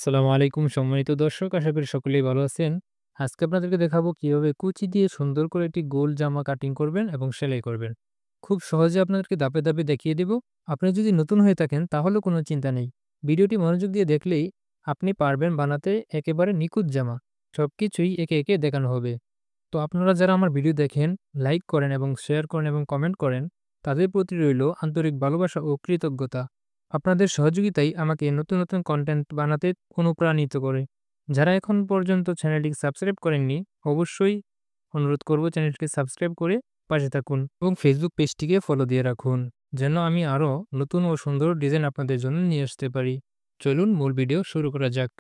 আসসালামু আলাইকুম সম্মানিত দর্শক, আশা করি সকলেই ভালো আছেন। আজকে আপনাদেরকে দেখাবো কিভাবে কুচি দিয়ে সুন্দর করে একটি গোল জামা কাটিং করবেন এবং সেলাই করবেন। খুব সহজে আপনাদেরকে ধাপে ধাপে দেখিয়ে দিব। আপনি যদি নতুন হয়ে থাকেন তাহলেও কোনো চিন্তা নেই। ভিডিওটি মনোযোগ দিয়ে দেখলেই আপনি পারবেন বানাতে একেবারে নিখুঁত জামা। সবকিছুই একে একে দেখানো হবে। তো আপনারা যারা আমার ভিডিও দেখেন, লাইক করেন এবং শেয়ার করেন এবং কমেন্ট করেন, তাদের প্রতি রইল আন্তরিক ভালোবাসা ও কৃতজ্ঞতা। আপনাদের সহযোগিতাই আমাকে নতুন নতুন কন্টেন্ট বানাতে অনুপ্রাণিত করে। যারা এখন পর্যন্ত চ্যানেলটি সাবস্ক্রাইব করেননি, অবশ্যই অনুরোধ করব চ্যানেলটিকে সাবস্ক্রাইব করে পাশে থাকুন এবং ফেসবুক পেজটিকে ফলো দিয়ে রাখুন, যেন আমি আরও নতুন ও সুন্দর ডিজাইন আপনাদের জন্য নিয়ে আসতে পারি। চলুন মূল ভিডিও শুরু করা যাক।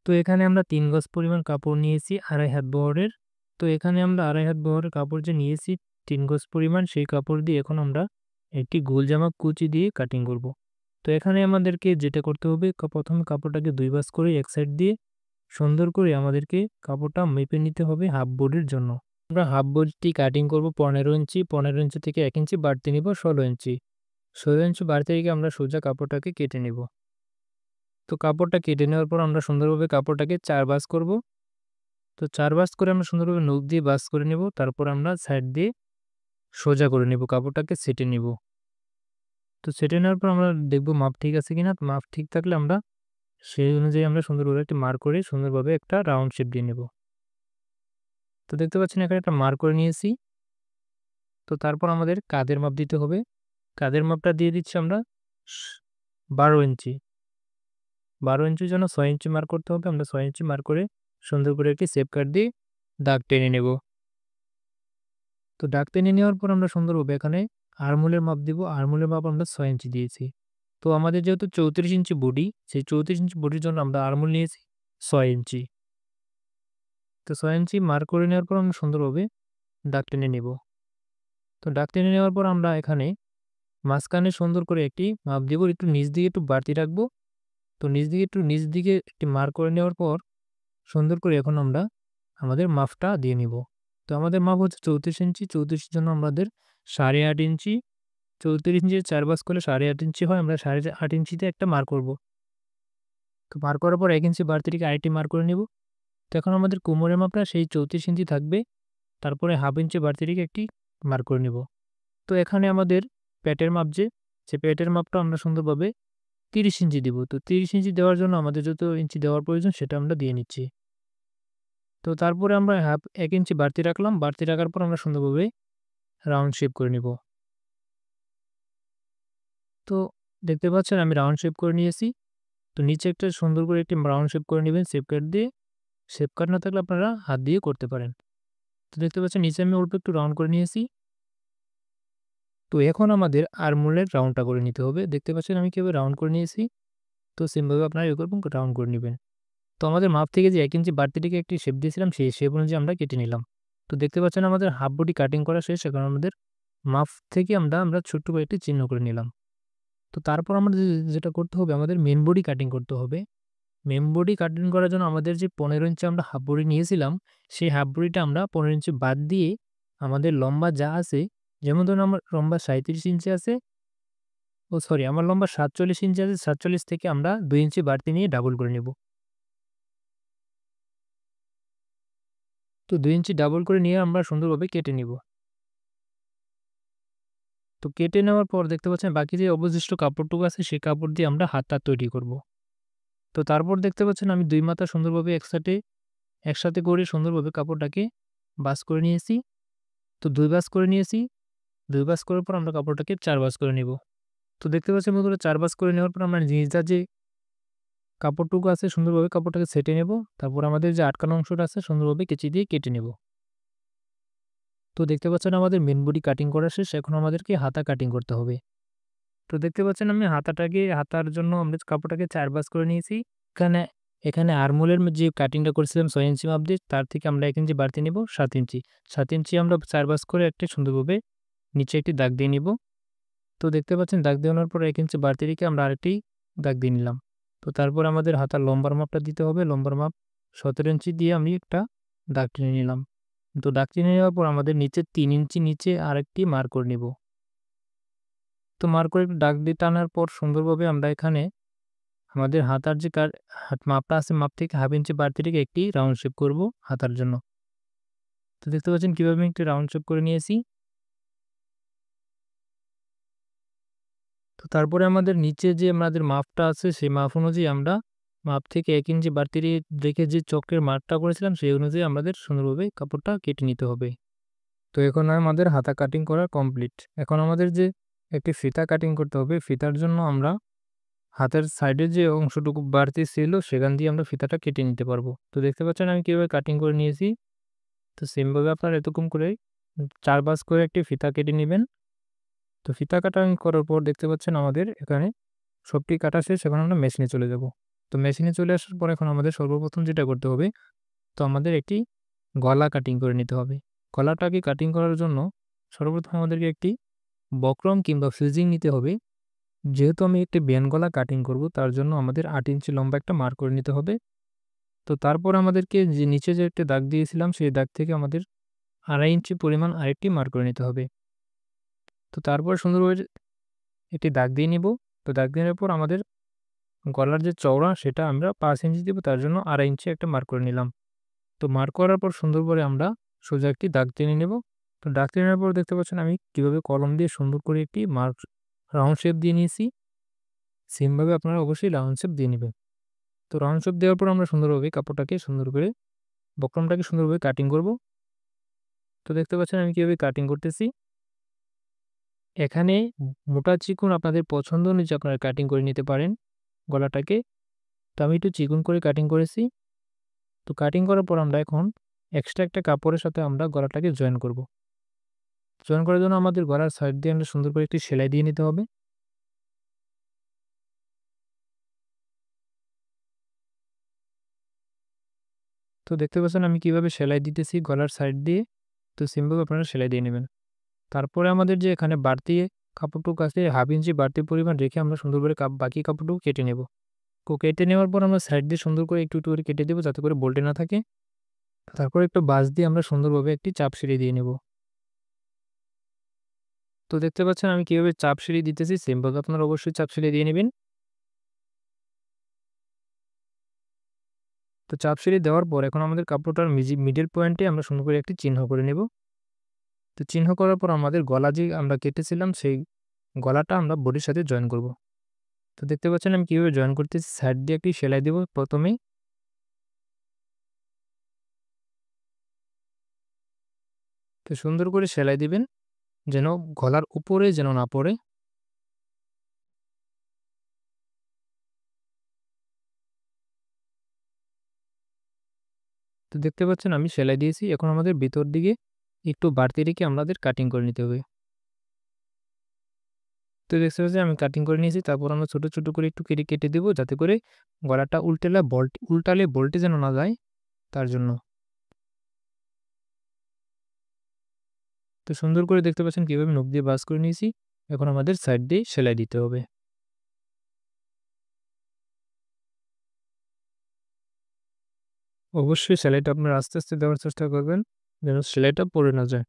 তো এখানে আমরা ৩ গজ পরিমাণ কাপড় নিয়েছি ২.৫ হাত বহরের। তো এখানে আমরা ২.৫ হাত বহরের কাপড় যে নিয়েছি ৩ গজ পরিমাণ, সেই কাপড় দিয়ে এখন আমরা একটি গোল জামা কুচি দিয়ে কাটিং করব। তো এখানে আমাদেরকে যেটা করতে হবে, প্রথমে কাপড়টাকে ২ ভাঁজ করে এক সাইড দিয়ে সুন্দর করে আমাদেরকে কাপড়টা মেপে নিতে হবে হাফ বডির জন্য। আমরা হাফ বডিটি কাটিং করব ১৫ ইঞ্চি, ১৫ ইঞ্চি থেকে ১ ইঞ্চি বাড়তি নিব ১৬ ইঞ্চি। ১৬ ইঞ্চি বাড়তি রেখে আমরা সোজা কাপড়টাকে কেটে নিব। তো কাপড়টা কেটে নেওয়ার পর আমরা সুন্দরভাবে কাপড়টাকে ৪ ভাঁজ করব। তো ৪ ভাঁজ করে আমরা সুন্দরভাবে নখ দিয়ে ভাঁজ করে নেব। তারপর আমরা সাইড দিয়ে সোজা করে নেব, কাপড়টাকে ছেঁটে নিব। তো ছেঁটে নেওয়ার পর আমরা দেখব মাপ ঠিক আছে কিনা। মাপ ঠিক থাকলে আমরা সেই অনুযায়ী আমরা সুন্দরভাবে একটি মার্ক করে সুন্দরভাবে একটা রাউন্ড শেপ দিয়ে নেব। তো দেখতে পাচ্ছেন এখানে একটা মার্ক করে নিয়েছি। তো তারপর আমাদের কাঁধের মাপ দিতে হবে। কাঁধের মাপটা দিয়ে দিচ্ছি আমরা স ১২ ইঞ্চি। ১২ ইঞ্চির জন্য ৬ ইঞ্চি মার্ক করতে হবে। আমরা ৬ ইঞ্চি মার্ক করে সুন্দর করে একটি শেপ কাট দিয়ে দাগ টেনে নেব। তো দাগ টেনে নেওয়ার পর আমরা সুন্দরভাবে এখানে আর্মহোলের মাপ দিব। আর্মহোলের মাপ আমরা ৬ ইঞ্চি দিয়েছি। তো আমাদের যেহেতু ৩৪ ইঞ্চি বডি, সেই ৩৪ ইঞ্চি বডির জন্য আমরা আর্মহোল নিয়েছি ৬ ইঞ্চি। তো ৬ ইঞ্চি মার্ক করে নেওয়ার পর আমরা সুন্দরভাবে দাগ টেনে নেব। তো দাগ টেনে নেওয়ার পর আমরা এখানে মাঝখানে সুন্দর করে একটি মাপ দিব। একটু নিচ দিকে একটু বাড়তি রাখবো। তো নিচ দিকে একটি মার্ক করে নেওয়ার পর সুন্দর করে এখন আমরা আমাদের মাপটা দিয়ে নিব। তো আমাদের মাপ হচ্ছে ৩৪ ইঞ্চি। ৩৪ এর জন্য আমাদের ৮.৫ ইঞ্চি, ৩৪ ইঞ্চির ৪ ভাঁজ করলে ৮.৫ ইঞ্চি হয়। আমরা ৮.৫ ইঞ্চিতে একটা মার্ক করব। তো মার্ক করার পর ১ ইঞ্চি বাড়তি রেখে আরেকটি মার্ক করে নিব। তো এখন আমাদের কোমরের মাপটা সেই ৩৪ ইঞ্চি থাকবে। তারপরে ১/২ ইঞ্চি বাড়তি রেখে একটি মার্ক করে নিব। তো এখানে আমাদের পেটের মাপ যে পেটের মাপটা আমরা সুন্দরভাবে ৩০ ইঞ্চি দিব। তো ৩০ ইঞ্চি দেওয়ার জন্য আমাদের যত ইঞ্চি দেওয়ার প্রয়োজন সেটা আমরা দিয়ে নিচ্ছি। তো তারপরে আমরা ১ ইঞ্চি বাড়তি রাখলাম। বাড়তি রাখার পর আমরা সুন্দরভাবে রাউন্ড শেপ করে নিব। তো দেখতে পাচ্ছেন আমি রাউন্ড শেপ করে নিয়েছি। তো নিচে একটা সুন্দর করে একটি রাউন্ড শেপ করে নিবেন শেপ কাট দিয়ে। শেপ কাট না থাকলে আপনারা হাত দিয়ে করতে পারেন। তো দেখতে পাচ্ছেন নিচে আমি অল্প একটু রাউন্ড করে নিয়েছি। তো এখন আমাদের আর্মহোলের রাউন্ডটা করে নিতে হবে। দেখতে পাচ্ছেন আমি কিভাবে রাউন্ড করে নিয়েছি। তো সেমভাবে আপনারা এরকম রাউন্ড করে নিবেন। তো আমাদের মাপ থেকে যে ১ ইঞ্চি বাড়তি রেখে একটি শেপ দিয়েছিলাম, সেই শেপ অনুযায়ী আমরা কেটে নিলাম। তো দেখতে পাচ্ছেন আমাদের হাফ বডি কাটিং করা শেষ। এখন আমাদের মাপ থেকে আমরা ছোট্ট করে একটি চিহ্ন করে নিলাম। তো তারপর আমাদের যেটা করতে হবে, আমাদের মেইন বডি কাটিং করতে হবে। মেইন বডি কাটিং করার জন্য আমাদের যে ১৫ ইঞ্চি আমরা হাফ বডি নিয়েছিলাম, সেই হাফ বডিটা আমরা ১৫ ইঞ্চি বাদ দিয়ে আমাদের লম্বা যা আছে, যেমন ধরুন আমার লম্বা ৩৭ ইঞ্চি আছে, আমার লম্বা ৪৭ ইঞ্চি আছে, ৪৭ থেকে আমরা ২ ইঞ্চি বাড়তি নিয়ে ডাবল করে নেব। তো ২ ইঞ্চি ডাবল করে নিয়ে আমরা সুন্দরভাবে কেটে নিব। তো কেটে নেওয়ার পর দেখতে পাচ্ছেন বাকি যে অবশিষ্ট কাপড়টুকু আছে, সেই কাপড় দিয়ে আমরা হাতটা তৈরি করব। তো তারপর দেখতে পাচ্ছেন আমি ২ মাথা সুন্দরভাবে একসাথে করে সুন্দরভাবে কাপড়টাকে ভাঁজ করে নিয়েছি। তো ২ ভাঁজ করে নিয়েছি। ২ ভাঁজ করার পর আমরা কাপড়টাকে ৪ ভাঁজ করে নিব। তো দেখতে পাচ্ছেন বন্ধুরা ৪ ভাঁজ করে নেওয়ার পর আমরা নিচের যে কাপড়টুকু আছে সুন্দরভাবে কাপড়টাকে ছেঁটে নেব। তারপর আমাদের যে আটকানো অংশটা আছে সুন্দরভাবে কেচি দিয়ে কেটে নেব। তো দেখতে পাচ্ছেন আমাদের মেইন বডি কাটিং করা শেষ। এখন আমাদেরকে হাতা কাটিং করতে হবে। তো দেখতে পাচ্ছেন আমি হাতার জন্য আমরা কাপড়টাকে ৪ ভাঁজ করে নিয়েছি। এখানে এখানে আর্মহোলের যে কাটিংটা করেছিলাম ৬ ইঞ্চি মাপ দিয়ে, তার থেকে আমরা ১ ইঞ্চি বাড়তি নিব ৭ ইঞ্চি। ৭ ইঞ্চি আমরা ৪ ভাঁজ করে একটা সুন্দরভাবে নিচে একটি দাগ দিয়ে নিব। তো দেখতে পাচ্ছেন দাগ দেওয়ানোর পর ১ ইঞ্চি বাড়তি রেখে আমরা আরেকটি দাগ দিয়ে নিলাম। তো তারপর আমাদের হাতার লম্বার মাপটা দিতে হবে। লম্বার মাপ ১৭ ইঞ্চি দিয়ে আমি একটা দাগ টেনে নিলাম। তো দাগ টেনে নেওয়ার পর আমাদের নিচে ৩ ইঞ্চি নিচে আরেকটি মার্ক করে নিব। তো মার্ক করে একটু দাগ দিয়ে টানার পর সুন্দরভাবে আমরা এখানে আমাদের হাতার যে মাপটা আছে, মাপ থেকে 1/2 ইঞ্চি বাড়তি রেখে একটি রাউন্ড শেপ করব হাতার জন্য। তো দেখতে পাচ্ছেন কিভাবে আমি একটি রাউন্ড শেপ করে নিয়েছি। তো তারপরে আমাদের নিচে যে আমাদের মাপটা আছে সেই মাপ অনুযায়ী আমরা মাপ থেকে 1 ইঞ্চি বাড়তি রেখে যে চকের মাপটা করেছিলাম সেই অনুযায়ী আমাদের সুন্দরভাবে কাপড়টা কেটে নিতে হবে। তো এখন আমাদের হাতা কাটিং করা কমপ্লিট। এখন আমাদের যে একটি ফিতা কাটিং করতে হবে, ফিতার জন্য আমরা হাতের সাইডে যে অংশটুকু বাড়তি ছিল সেখান দিয়ে আমরা ফিতাটা কেটে নিতে পারবো। তো দেখতে পাচ্ছেন আমি কিভাবে কাটিং করে নিয়েছি। তো সেম ভাবে আপনারা এরকম করে 4 ভাঁজ করে একটি ফিতা কেটে নিবেন। তো ফিতা কাটিং করার পর দেখতে পাচ্ছেন আমাদের এখানে সবটি কাটা শেষ। এখন আমরা মেশিনে চলে যাব। তো মেশিনে চলে আসার পর এখন আমাদের সর্বপ্রথম যেটা করতে হবে, তো আমাদের একটি গলা কাটিং করে নিতে হবে। গলাটাকে কাটিং করার জন্য সর্বপ্রথম আমাদেরকে একটি বক্রম কিংবা ফ্রিজিং নিতে হবে। যেহেতু আমি একটি বেন গলা কাটিং করব তার জন্য আমাদের 8 ইঞ্চি লম্বা একটা মার্ক করে নিতে হবে। তো তারপর আমাদেরকে যে নিচে যে একটা দাগ দিয়েছিলাম সেই দাগ থেকে আমাদের 2.5 ইঞ্চি পরিমাণ আরেকটি মার্ক করে নিতে হবে। তো তারপর সুন্দরভাবে একটি দাগ দিয়ে নিব। তো দাগ দেওয়ার পর আমাদের গলার যে চওড়া সেটা আমরা 5 ইঞ্চি দিব, তার জন্য 2.5 ইঞ্চি একটা মার্ক করে নিলাম। তো মার্ক করার পর সুন্দর করে আমরা সোজা একটি দাগ টেনে নেব। তো দাগ টেনে নেওয়ার পর দেখতে পাচ্ছেন আমি কিভাবে কলম দিয়ে সুন্দর করে একটি রাউন্ড শেপ দিয়ে নিয়েছি। সেম ভাবে আপনারা অবশ্যই রাউন্ড শেপ দিয়ে নিবেন। তো রাউন্ড শেপ দেওয়ার পর আমরা সুন্দরভাবে কাপড়টাকে সুন্দর করে বক্রমটাকে সুন্দরভাবে কাটিং করব। তো দেখতে পাচ্ছেন আমি কিভাবে কাটিং করতেছি। এখানে মোটা চিকন আপনাদের পছন্দ অনুযায়ী আপনারা কাটিং করে নিতে পারেন গলাটাকে। তো আমি একটু চিকন করে কাটিং করেছি। তো কাটিং করার পর আমরা এখন এক্সট্রা একটা কাপড়ের সাথে আমরা গলাটাকে জয়েন করব। জয়েন করার জন্য আমাদের গলার সাইড দিয়ে আমরা সুন্দর করে একটি সেলাই দিয়ে নিতে হবে। তো দেখতে পাচ্ছেন আমি কিভাবে সেলাই দিতেছি গলার সাইড দিয়ে। তো সিম্পল আপনারা সেলাই দিয়ে নেবেন। তারপরে আমাদের যে এখানে বাড়তি কাপড়টুকু আছে 1/2 ইঞ্চি বাড়তি পরিমাণ রেখে আমরা সুন্দর করে বাকি কাপড়টুকু কেটে নেব। কেটে নেওয়ার পর আমরা সাইড দিয়ে সুন্দর করে একটু করে কেটে দেব যাতে করে বল্টে না থাকে। তারপরে একটু বাঁশ দিয়ে আমরা সুন্দরভাবে একটি চাপ সিঁড়ি দিয়ে নেব। তো দেখতে পাচ্ছেন আমি কিভাবে চাপ সিঁড়ি দিতেছি, সেম ভাবে আপনারা অবশ্যই চাপ সিঁড়ি দিয়ে নেবেন। তো চাপ সিঁড়ি দেওয়ার পর এখন আমাদের কাপড়টার মিডল পয়েন্টে আমরা সুন্দর করে একটি চিহ্ন করে নেব। তো চিহ্ন করার পর আমাদের গলা যে আমরা কেটেছিলাম সেই গলাটা আমরা বডির সাথে জয়েন করব। তো দেখতে পাচ্ছেন আমি কিভাবে জয়েন করতেছি, সাইড দিয়ে একটি সেলাই দেব প্রথমেই। তো সুন্দর করে সেলাই দিবেন যেন গলার উপরে যেন না পড়ে। তো দেখতে পাচ্ছেন আমি সেলাই দিয়েছি। এখন আমাদের ভিতর দিকে একটু বাড়তি রেখে আমাদের কাটিং করে নিতে হবে। তো দেখতে পাচ্ছেন আমি কাটিং করে নিয়েছি। তারপর আমরা ছোট, ছোট করে একটু কেটে দেব যাতে করে গলাটা উল্টালে বল্টে যেন না যায় তার জন্য। তো সুন্দর করে দেখতে পাচ্ছেন কিভাবে নখ দিয়ে ভাঁজ করে নিয়েছি। এখন আমাদের সাইড দিয়ে সেলাই দিতে হবে। অবশ্যই সেলাইটা আপনারা আস্তে, আস্তে দেওয়ার চেষ্টা করবেন যেন সেলাইটা পড়ে না যায়।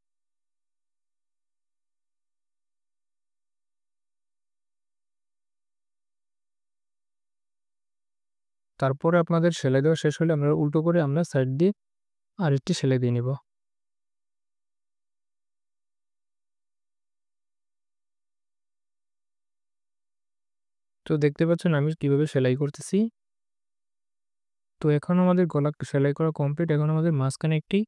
তারপরে আপনাদের সেলাই দেওয়া শেষ হলে আমরা উল্টো করে আমরা সাইড দিয়ে আরেকটি সেলাই দিয়ে নিব। তো দেখতে পাচ্ছেন আমি কিভাবে সেলাই করতেছি। তো এখন আমাদের গলা সেলাই করা কমপ্লিট। এখন আমাদের মাঝখানে একটি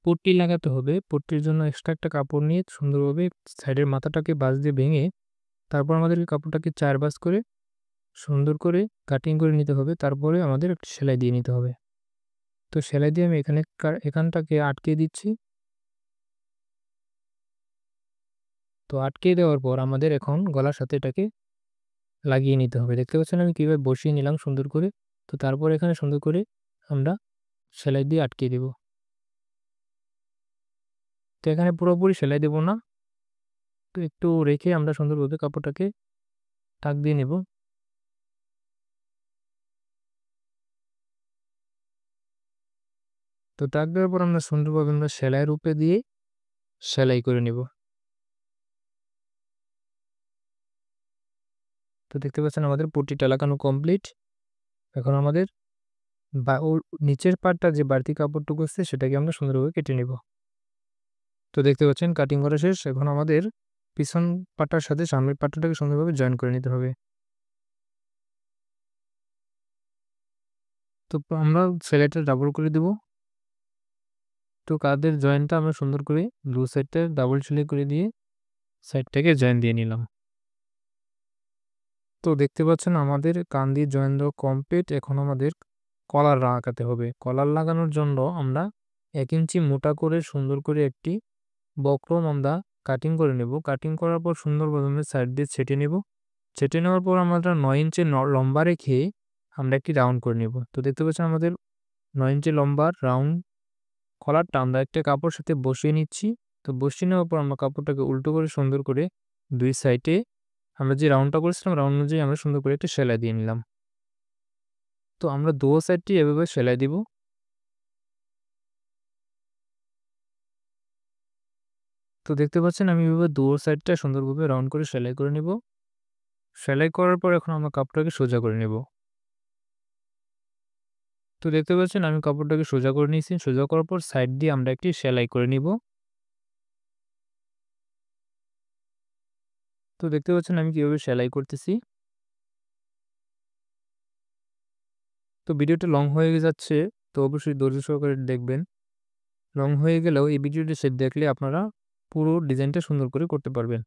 পট্টি লাগাতে হবে। পট্টির জন্য এক্সট্রা একটা কাপড় নিয়ে সুন্দরভাবে সাইডের মাথাটাকে বাঁশ দিয়ে ভেঙে তারপর আমাদের কাপড়টাকে 4 ভাঁজ করে সুন্দর করে কাটিং করে নিতে হবে। তারপরে আমাদের একটি সেলাই দিয়ে নিতে হবে। তো সেলাই দিয়ে আমি এখানটাকে আটকে দিচ্ছি। তো আটকে দেওয়ার পর আমাদের এখন গলার সাথে এটাকে লাগিয়ে নিতে হবে। দেখতে পাচ্ছেন আমি কিভাবে বসিয়ে নিলাম সুন্দর করে। তো তারপর এখানে সুন্দর করে আমরা সেলাই দিয়ে আটকিয়ে দেব। তো এখানে পুরোপুরি সেলাই দেব না। তো একটু রেখে আমরা সুন্দরভাবে কাপড়টাকে টাক দিয়ে নেব। তো টাক দেওয়ার পর আমরা সুন্দরভাবে আমরা সেলাইয়ের উপরে দিয়ে সেলাই করে নেব। তো দেখতে পাচ্ছেন আমাদের পট্টিটা লাগানো কমপ্লিট। এখন আমাদের ওর নিচের পার্টটা যে বাড়তি কাপড়টুকু আছে সেটাকে আমরা সুন্দরভাবে কেটে নিব। তো দেখতে পাচ্ছেন কাটিং করা শেষ। এখন আমাদের পিছন পাটটার সাথে সামনের পাটটাকে সুন্দরভাবে জয়েন করে নিতে হবে। তো আমরা সেলাইটা ডাবল করে দিব। তো কাঁধের জয়েন্টটা আমরা সুন্দর করে ২ সাইডটা ডাবল সেলাই করে দিয়ে সাইডটাকে জয়েন দিয়ে নিলাম। তো দেখতে পাচ্ছেন আমাদের কান দিয়ে জয়েন দেওয়া কমপ্লিট। এখন আমাদের কলার লাগাতে হবে। কলার লাগানোর জন্য আমরা ১ ইঞ্চি মোটা করে সুন্দর করে একটি বক্রম আমরা কাটিং করে নেব। কাটিং করার পর সুন্দরভাবে সাইড দিয়ে ছেঁটে নেব। ছেঁটে নেওয়ার পর আমরা ৯ ইঞ্চি লম্বা রেখে আমরা একটি রাউন্ড করে নেব। তো দেখতে পাচ্ছেন আমাদের ৯ ইঞ্চি লম্বা রাউন্ড কলারটা আমরা একটা কাপড়ের সাথে বসিয়ে নিচ্ছি। তো বসিয়ে নেওয়ার পর আমরা কাপড়টাকে উল্টো করে সুন্দর করে ২ সাইডে আমরা যে রাউন্ডটা করেছিলাম রাউন্ড অনুযায়ী আমরা সুন্দর করে একটা সেলাই দিয়ে নিলাম। তো আমরা দোয়া সাইডটি এভাবে সেলাই দিব। তো দেখতে পাচ্ছেন আমি এভাবে দোয়া সাইডটা সুন্দরভাবে রাউন্ড করে সেলাই করে নিব। সেলাই করার পর এখন আমরা কাপড়টাকে সোজা করে নেব। তো দেখতে পাচ্ছেন আমি কাপড়টাকে সোজা করে নিয়েছি। সোজা করার পর সাইড দিয়ে আমরা একটি সেলাই করে নিব। তো দেখতে পাচ্ছেন আমি কিভাবে সেলাই করতেছি। তো ভিডিওটা লং হয়ে যাচ্ছে, তো অবশ্যই ধৈর্য সহকারে দেখবেন। লং হয়ে গেলেও এই ভিডিওটি দেখলে আপনারা পুরো ডিজাইনটা সুন্দর করে করতে পারবেন।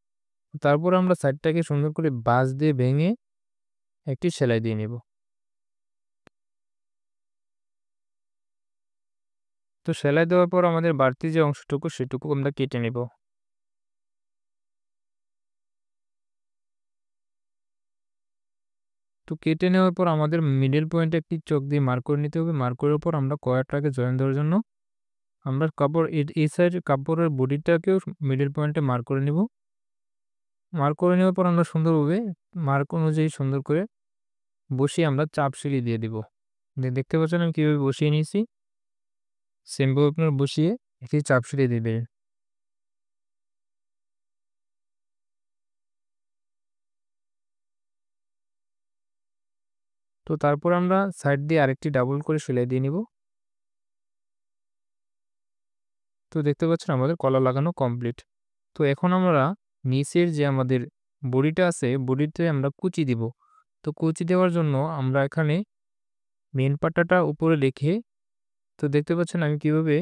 তারপর আমরা সাইডটাকে সুন্দর করে বাঁশ দিয়ে ভেঙে একটি সেলাই দিয়ে নেব। তো সেলাই দেওয়ার পর আমাদের বাড়তি যে অংশটুকু সেটুকু আমরা কেটে নেব। তো কেটে নেওয়ার পর আমাদের মিডল পয়েন্টে একটি চোখ দিয়ে মার্ক করে নিতে হবে। মার্ক করার পর আমরা কয়ারটাকে জয়েন দেওয়ার জন্য আমরা কাপড় এই সাইডের কাপড়ের বডিটাকেও মিডল পয়েন্টে মার্ক করে নিব। মার্ক করে নেওয়ার পর আমরা সুন্দরভাবে মার্ক অনুযায়ী সুন্দর করে বসিয়ে আমরা চাপ সিঁড়ি দিয়ে দিব। দেখতে পাচ্ছেন আমি কিভাবে বসিয়ে নিয়েছি। সেম ভাবে আপনারা বসিয়ে একটি চাপ সিঁড়ি দিবেন। তো তারপর আমরা সাইড দিয়ে আরেকটি ডাবল করে সেলাই দিয়ে নিব। তো দেখতে পাচ্ছেন আমাদের কলার লাগানো কমপ্লিট। তো এখন আমরা নিচের যে আমাদের বডিটা আছে বডিতে আমরা কুচি দিব। তো কুচি দেওয়ার জন্য আমরা এখানে মেইন পাট্টাটা উপরে রেখে, তো দেখতে পাচ্ছেন আমি কিভাবে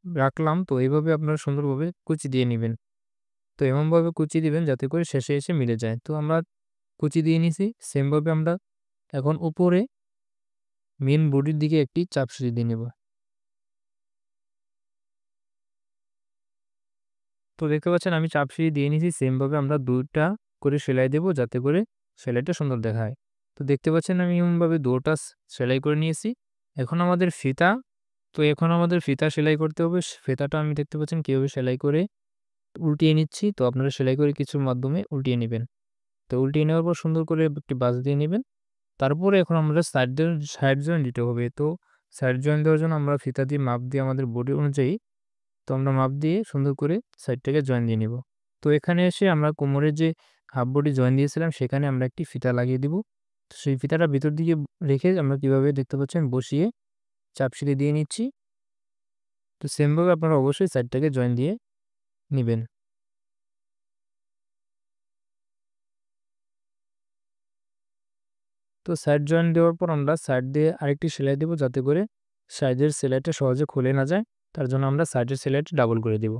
রাখলাম। তো এইভাবে আপনারা সুন্দরভাবে কুচি দিয়ে নিবেন। তো এমনভাবে কুচি দিবেন যাতে করে শেষে এসে মিলে যায়। তো আমরা কুচি দিয়ে নিছি। সেম ভাবে আমরা এখন উপরে মেইন বডির দিকে একটি চাপ সিঁড়ি দিয়ে নেব। তো দেখতে পাচ্ছেন আমি চাপ সিঁড়ি দিয়ে নিয়েছি। সেম ভাবে আমরা ২ টা করে সেলাই দেব যাতে করে সেলাইটা সুন্দর দেখায়। তো দেখতে পাচ্ছেন আমি এমনভাবে ২ টা সেলাই করে নিয়েছি। এখন আমাদের ফিতা, তো এখন আমাদের ফিতা সেলাই করতে হবে। ফিতাটা আমি দেখতে পাচ্ছেন কিভাবে সেলাই করে উল্টিয়ে নিচ্ছি। তো আপনারা সেলাই করে কিছুর মাধ্যমে উল্টিয়ে নিবেন। তো উল্টিয়ে নেওয়ার পর সুন্দর করে একটি বাঁশ দিয়ে নিবেন। তারপরে এখন আমরা সাইড জয়েন দিতে হবে। তো সাইড জয়েন দেওয়ার জন্য আমরা ফিতা দিয়ে মাপ দিয়ে আমাদের বডি অনুযায়ী তো আমরা মাপ দিয়ে সুন্দর করে সাইডটাকে জয়েন দিয়ে নিব। তো এখানে এসে আমরা কোমরের যে হাফ বডি জয়েন দিয়েছিলাম সেখানে আমরা একটি ফিতা লাগিয়ে দিব। তো সেই ফিতাটা ভিতর দিকে রেখে আমরা কিভাবে দেখতে পাচ্ছেন বসিয়ে চাপ সিঁড়ি দিয়ে নিচ্ছি। তো সেম ভাবে আপনারা অবশ্যই সাইডটাকে জয়েন দিয়ে নিবেন। তো সাইড জয়েন দেওয়ার পর আমরা সাইড দিয়ে আরেকটি সেলাই দিব যাতে করে সাইডের সেলাইটা সহজে খুলে না যায়। তার জন্য আমরা সাইডের সেলাইটা ডাবল করে দিব।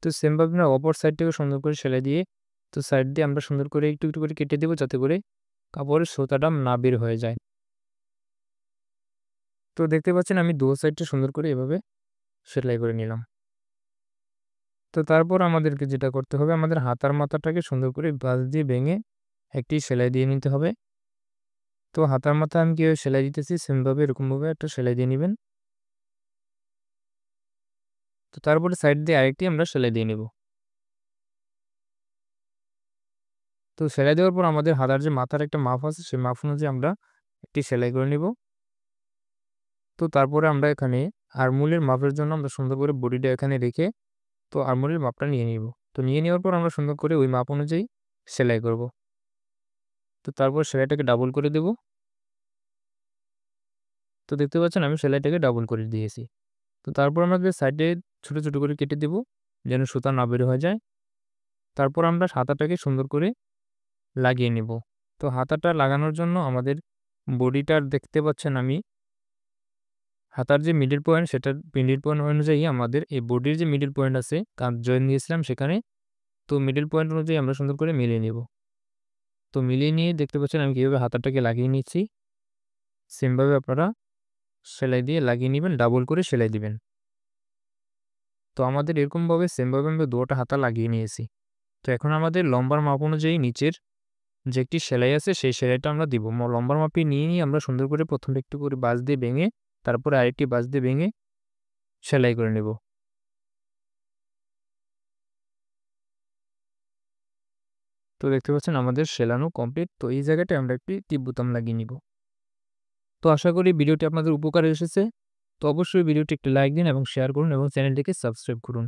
তো সেম ভাবে আমরা অপর সাইডটাকে সুন্দর করে সেলাই দিয়ে তো সাইড দিয়ে আমরা সুন্দর করে একটু, একটু করে কেটে দেব যাতে করে কাপড়ের সুতাটা না বের হয়ে যায়। তো দেখতে পাচ্ছেন আমি ২ সাইডটা সুন্দর করে এভাবে সেলাই করে নিলাম। তো তারপর আমাদেরকে যেটা করতে হবে আমাদের হাতার মাথাটাকে সুন্দর করে ভাঁজ দিয়ে ভেঙে একটি সেলাই দিয়ে নিতে হবে। তো হাতার মাথায় আমি কিভাবে সেলাই দিতেছি সেম ভাবে এরকমভাবে একটা সেলাই দিয়ে নিবেন। তো তারপরে সাইড দিয়ে আরেকটি আমরা সেলাই দিয়ে নিব। তো সেলাই দেওয়ার পর আমাদের হাতার যে মাথার একটা মাপ আছে সেই মাপ অনুযায়ী আমরা একটি সেলাই করে নিব। তো তারপরে আমরা এখানে আরমোলের মাপের জন্য আমরা সুন্দর করে বডিটা এখানে রেখে তো আরমোলের মাপটা নিয়ে নিব। তো নিয়ে নেওয়ার পর আমরা সুন্দর করে ওই মাপ অনুযায়ী সেলাই করব। তো তারপর সেলাইটাকে ডাবল করে দেব। তো দেখতে পাচ্ছেন আমি সেলাইটাকে ডাবল করে দিয়েছি। তো তারপর আমাদের সাইডে ছোট, ছোট করে কেটে দেব যেন সুতা না বের হয়ে যায়। তারপর আমরা হাতাটাকে সুন্দর করে লাগিয়ে নেব। তো হাতাটা লাগানোর জন্য আমাদের বডিটার দেখতে পাচ্ছেন আমি হাতার যে মিডল পয়েন্ট সেটার মিডল পয়েন্ট অনুযায়ী আমাদের এই বডির যে মিডল পয়েন্ট আছে কাঁধ জয়েন দিয়েছিলাম সেখানে, তো মিডল পয়েন্ট অনুযায়ী আমরা সুন্দর করে মিলিয়ে নেব। তো মিলিয়ে নিয়ে দেখতে পাচ্ছেন আমি কিভাবে হাতাটাকে লাগিয়ে নিচ্ছি। সেমভাবে আপনারা সেলাই দিয়ে লাগিয়ে নিবেন, ডাবল করে সেলাই দিবেন। তো আমাদের এরকমভাবে সেমভাবে আমরা ২ টা হাতা লাগিয়ে নিয়েছি। তো এখন আমাদের লম্বার মাপ অনুযায়ী নিচের যে একটি সেলাই আছে সেই সেলাইটা আমরা দিব। লম্বার মাপে নিয়ে আমরা সুন্দর করে ১ম এ একটু করে বাঁশ দিয়ে ভেঙে তারপরে আরেকটি বাঁশ দিয়ে ভেঙে সেলাই করে নেব। তো দেখতে পাচ্ছেন আমাদের সেলানো কমপ্লিট। তো এই জায়গাটায় আমরা একটি টিপ বোতাম লাগিয়ে নিব। তো আশা করি ভিডিওটি আপনাদের উপকারে এসেছে। তো অবশ্যই ভিডিওটি একটি লাইক দিন এবং শেয়ার করুন এবং চ্যানেলটিকে সাবস্ক্রাইব করুন।